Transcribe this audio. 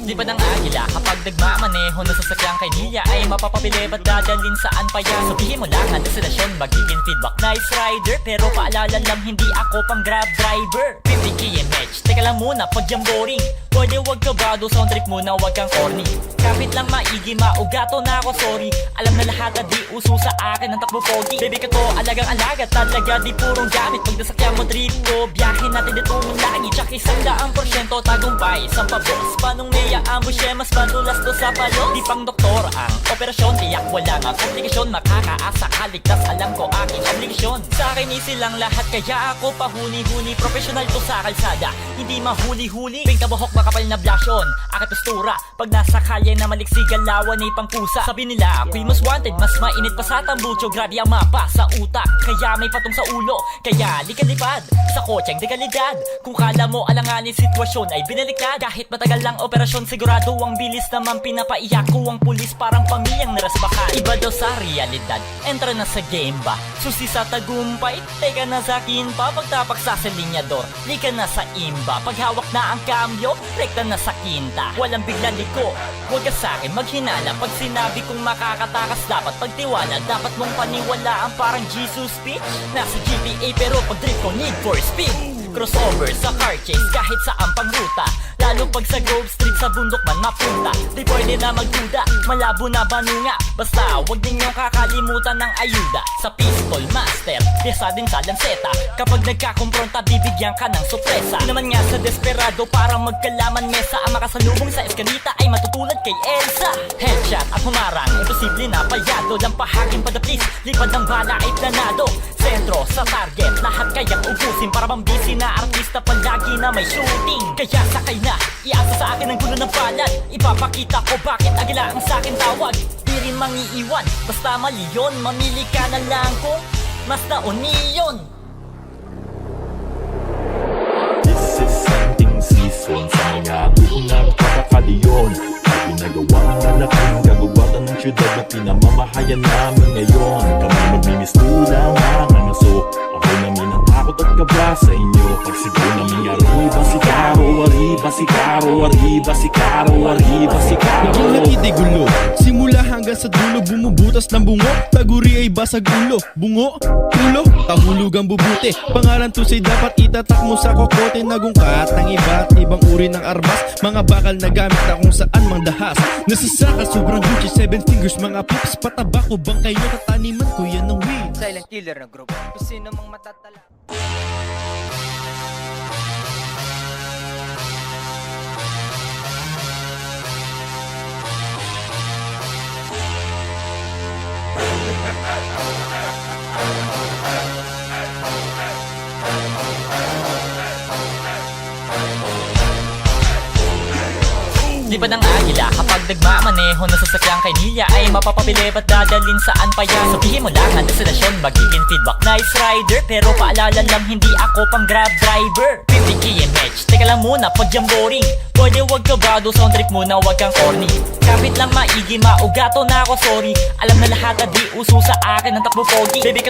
Di ba ng agila kapag nagmamaneho ng sasakyang kay Nia ay mapapabili ba't dadalhin saan pa yan? Sabihin mo lang ang destinasyon magiging feedback. Nice rider pero paalala lang hindi ako pang grab driver. 50 kmh, teka lang muna pag yung boring. Pwede wag ka bado, sound trip muna wag kang corny. Kapit lang maigi, maugato na ako sorry. Alam na lahat na di uso sa akin ang takbo pogi. Baby ka to, alagang alaga talaga di purong gamit. Pag nasakyan mo trip ko, biyahe natin dito mong lagi. Tsak 100% tagumpay, sampabos. Panong may ambush mas madulas to sa palo. Di pang doktor ang operasyon, tiyak wala nga komplikasyon. Makakaasa kaligtas, alam ko aking obligasyon. Sa akin easy lang lahat kaya ako pahuni-huni. Professional to sa kalsada, hindi mahuli-huli. Pink na buhok makapal na blasyon, aking postura. Pag nasa kalye na maliksig galawan ay pangpusa. Sabi nila ako'y mas wanted, mas mainit pa sa tambucho. Grabe ang mapa sa utak, kaya may patong sa ulo. Kaya di ka lipad sa kotseng dekalidad. Kung kala mo alanganin sitwasyon ay binaliktad. Kahit matagal lang operasyon sigurado ang bilis naman pinapaiyak ko ang pulis parang pamilyang narasbakan. Iba daw sa realidad, entra na sa game ba? Susi sa tagumpay, teka na sa akin pa. Pagtapak sa linyador, lika na sa imba. Paghawak na ang cambio, rekta na sa kinta. Walang bigla liko, huwag ka sa akin maghinala. Pag sinabi kong makakatakas dapat pagtiwala. Dapat mong paniwalaan parang Jesus speech. Nasa GTA pero pag drift ko need for speed. Crossover sa car chase kahit saan pang ruta. Lalo pag sa Grove Street sa bundok man mapunta. Di pwede na magduda, malabo na banunga. Basta wag ninyong kakalimutan ng ayuda. Sa pistol master, pyesa din sa lanseta. Kapag nagkakompronta bibigyan ka ng sorpresa. Di naman nga sa desperado parang magkalaman mesa. Ang makasalubong sa eskalita ay matutulad kay Elsa. Headshot at humarang, imposible na payado. Lampahagin pa the please, lipad ng bala ay planado. Sentro sa target, lahat kayang ubusin. Para bang busy na artista palagi na may shooting. Kaya sakay na, iasa sa akin ang gulo ng palad. Ipapakita ko bakit agila ang sakin tawag. Di rin mangiiwan, basta mali yun. Mamili ka na lang kung mas nauni yun. This is something season sa mga unang kakakaliyon. Pinagawa na laking kagawatan ng syudad na pinamamahayan namin ngayon. Kami magmimistulang mga ngaso. Ako namin ang takot at kabla sa inyo. Pagsigaw namin arriba si Caro, arriba si Caro, arriba si Caro, arriba si Caro. Naging hatid ay gulo, simula hanggang sa dulo. Bumubutas ng bungo, taguri ay basag ulo. Bungo, ulo, tahulog ang bubuti. Pangalan to say dapat itatak mo sa kokote. Nagungkat ng iba't ibang uri ng armas. Mga bakal na gamit na kung saan mang dahas. Nasasaka sobrang Gucci, 7 fingers, mga pips. Patabako bang kayo tataniman ko yan ng weed. Silent killer na group, kung sino mang matatala. Di ba ng agila kapag nagmamaneho ng sasakyang kay Nia ay mapapabili ba't dadalhin saan pa yan? Sabihin mo lang ang destinasyon magiging feedback. Nice rider pero paalala lang hindi ako pang grab driver. 50 kmh, teka lang muna pag yung boring. Pwede wag ka bado, sound trip muna wag kang corny. Kapit lang maigi, maugato na ako sorry. Alam na lahat na di uso sa akin ang takbo pogi. Baby